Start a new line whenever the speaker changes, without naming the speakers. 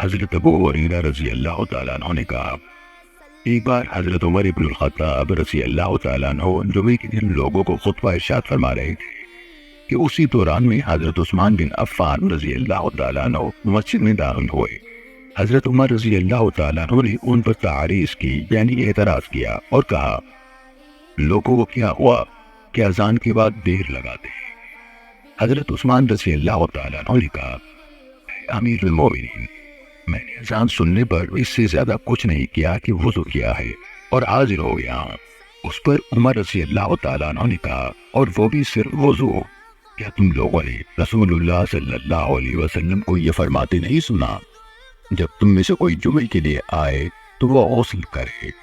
हजरत अबू हुरैरा रजी अल्लाह तआला अन्हु ने कहा, एक बार हजरत उमर इब्नुल खत्ताब रजी अल्लाह तआला अन्हु जुमे के दिन लोगों को खुतबा इरशाद फरमा रहे थे कि उसी दौरान में हजरत उस्मान बिन अफ़्फ़ान रजी अल्लाह तआला अन्हु मस्जिद में दाखिल हुए। हजरत उमर रजी अल्लाह तआला अन्हु ने उन पर तारीज़ की यानी एतराज़ किया और कहा, लोगों को क्या हुआ कि अजान के बाद देर लगाते हैं। हजरत उस्मान रजी अल्लाह तआला अन्हु ने कहा, अमीरुल मोमिनीन, मैंने अजान सुनने पर इससे ज्यादा कुछ नहीं किया कि वुज़ू किया है और हाजिर हो गया हूं। उस पर उमर रज़ी अल्लाह तआला अन्हु ने कहा, और वो भी सिर्फ वुज़ू? क्या तुम लोगों ने रसूलुल्लाह सल्लल्लाहु अलैहि वसल्लम को ये फरमाते नहीं सुना, जब तुम में से कोई जुमे के लिए आए तो वो गौस्ल करे।